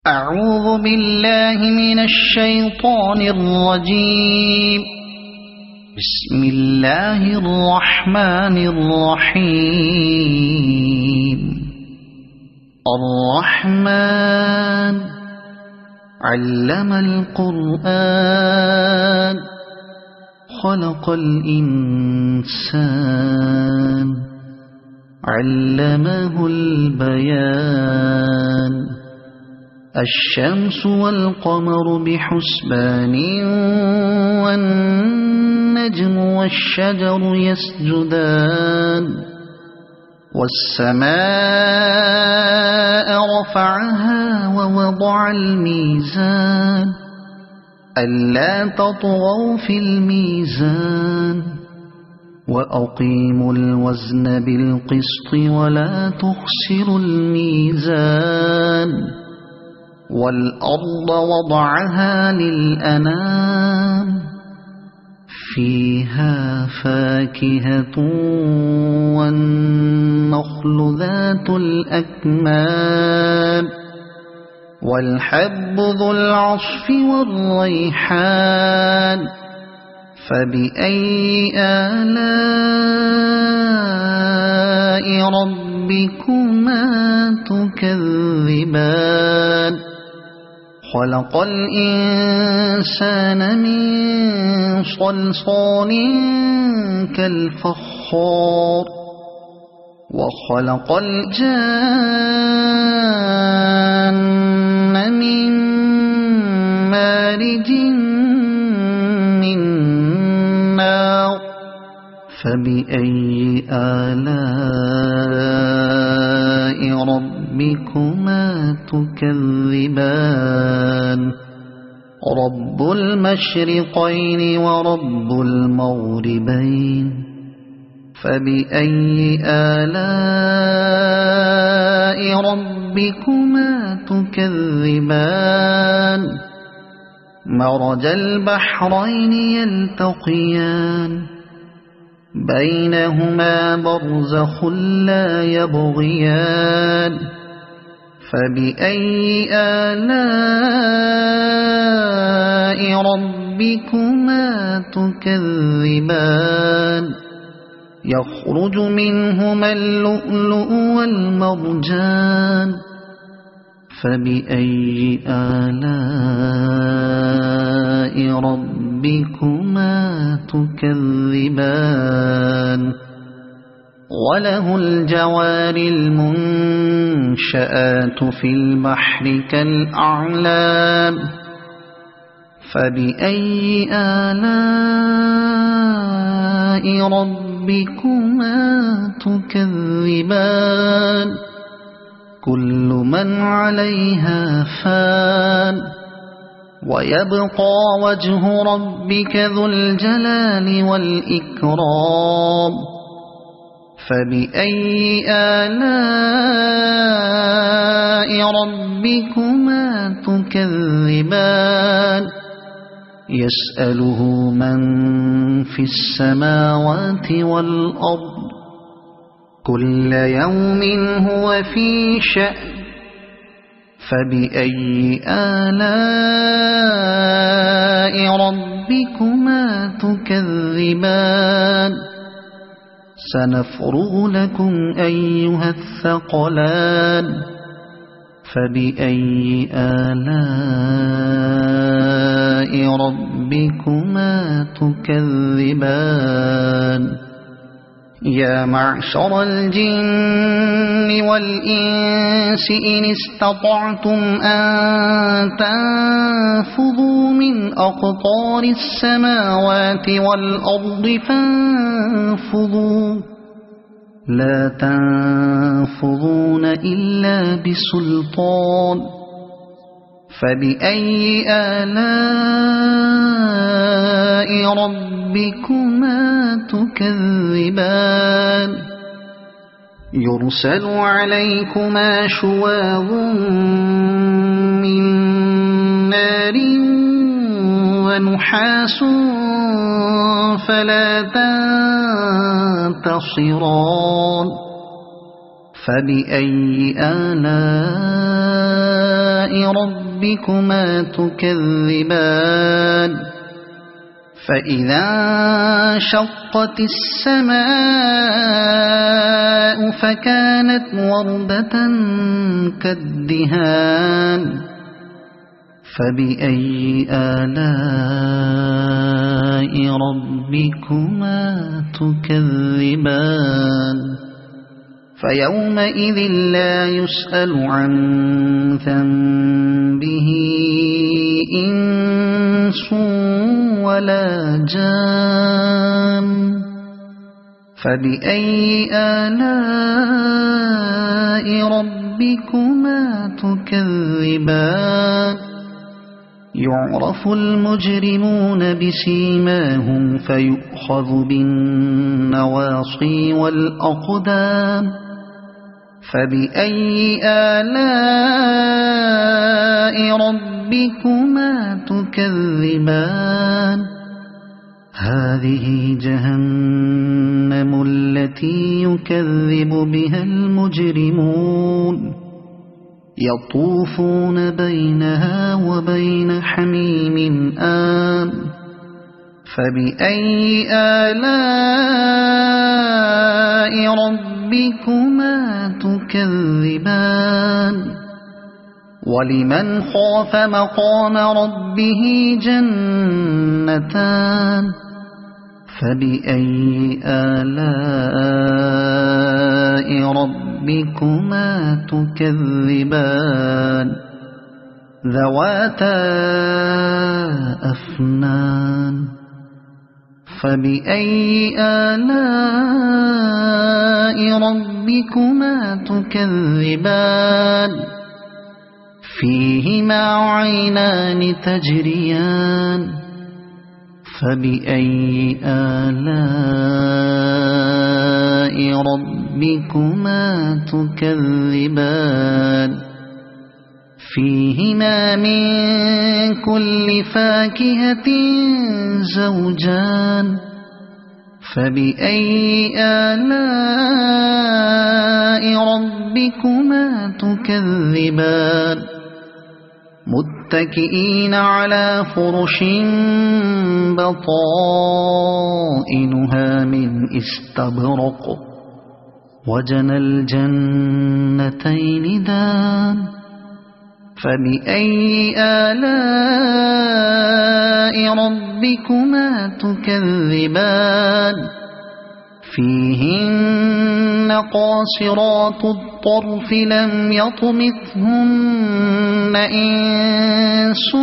أعوذ بالله من الشيطان الرجيم. بسم الله الرحمن الرحيم. الرحمن علم القرآن خلق الإنسان علمه البيان. الشمس والقمر بحسبان والنجم والشجر يسجدان. والسماء رفعها ووضع الميزان ألا تطغوا في الميزان وأقيموا الوزن بالقسط ولا تخسروا الميزان. والأرض وضعها للأنام فيها فاكهة والنخل ذات الأكمام والحب ذو العصف والريحان. فبأي آلاء ربكما تكذبان. خلق الإنسان من صلصال كالفخار وخلق الجان من مارج من نار. فبأي آلاء ربكما تكذبان. رب المشرقين ورب المغربين. فبأي آلاء ربكما تكذبان. مرج البحرين يلتقيان بينهما برزخ لا يبغيان. فبأي آلاء ربكما تكذبان. يخرج منهما اللؤلؤ والمرجان. فبأي آلاء ربكما تكذبان. وله الجوار المنشآت في البحر كالأعلام. فبأي آلاء ربكما تكذبان. كل من عليها فان ويبقى وجه ربك ذو الجلال والإكرام. فبأي آلاء ربكما تكذبان. يسأله من في السماوات والأرض كل يوم هو في شأن. فبأي آلاء ربكما تكذبان. سنفرغ لكم أيها الثقلان. فبأي آلاء ربكما تكذبان. يا معشر الجن والإنس إن استطعتم أن تنفذوا من أقطار السماوات والأرض فانفذوا لا تنفذون إلا بسلطان. فبأي آلاء ربكما تكذبان. يرسل عليكما شواظ من نار ونحاس فلا تنتصران. فبأي آلاء ربكما تكذبان فإذا انشقت السماء فكانت وردة كالدهان فبأي آلاء ربكما تكذبان فيومئذ لا يسأل عن ذنبه إنس ولا جان فبأي آلاء ربكما تكذبان يعرف المجرمون بسيماهم فيؤخذ بالنواصي والأقدام فبأي آلاء ربكما تكذبان هذه جهنم التي يكذب بها المجرمون يطوفون بينها وبين حميم آن فبأي آلاء ربكما تكذبان ولمن خاف مقام ربه جنتان فبأي آلاء ربكما تكذبان ذواتا أفنان فبأي آلاء ربكما تكذبان فيهما عينان تجريان فبأي آلاء ربكما تكذبان فيهما من كل فاكهة زوجان فبأي آلاء ربكما تكذبان متكئين على فرش بطائنها من استبرق وجنى الجنتين دان فبأي آلاء ربكما تكذبان فيهن قاصرات الطرف لم يطمثهن إنس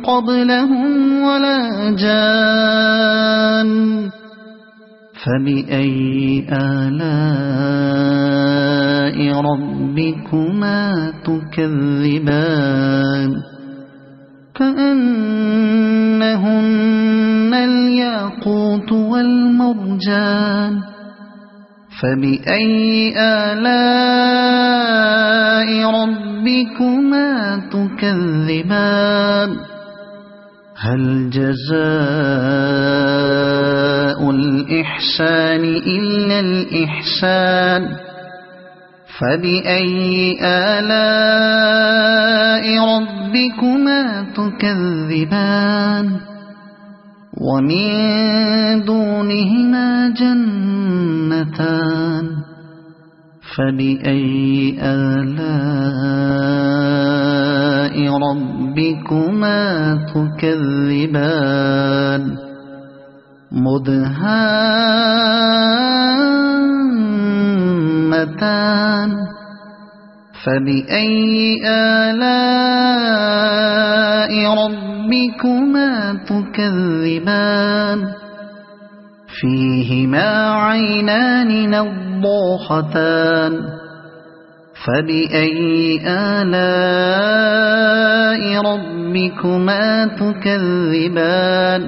قبلهم ولا جان فبأي آلاء ربكما تكذبان كأنهن الياقوت والمرجان فبأي آلاء ربكما تكذبان هل جزاء الإحسان إلا الإحسان فبأي آلاء ربكما تكذبان ومن دونهما جنتان فبأي آلاء ربكما تكذبان مدهامتان فبأي آلاء ربكما تكذبان فيهما عينان نضاختان فبأي آلاء ربكما تكذبان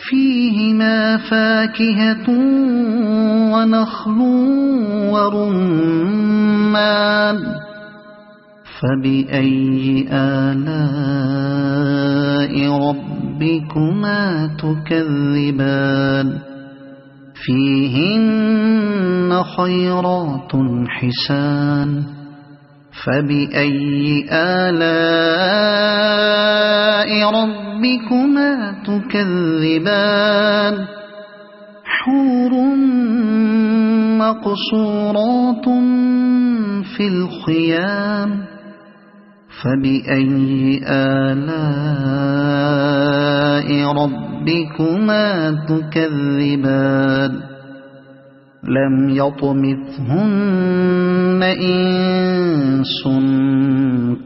فيهما فاكهة ونخل ورمان فبأي آلاء ربكما تكذبان فيهن خيرات حسان فبأي آلاء ربكما تكذبان حور مقصورات في الخيام فبأي آلاء ربكما تكذبان لم يطمثهن إنس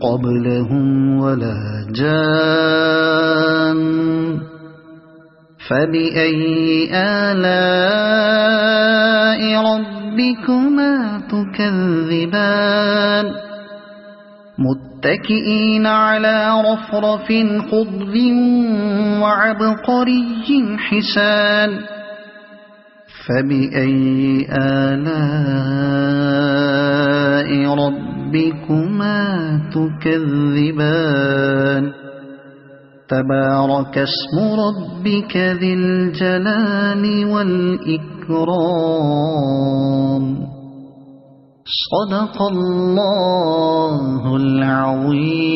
قبلهم ولا جان فبأي آلاء ربكما تكذبان متكئين على رفرف خضر وعبقري حسان فبأي آلاء ربكما تكذبان تبارك اسم ربك ذي الجلال والإكرام صدق الله العظيم.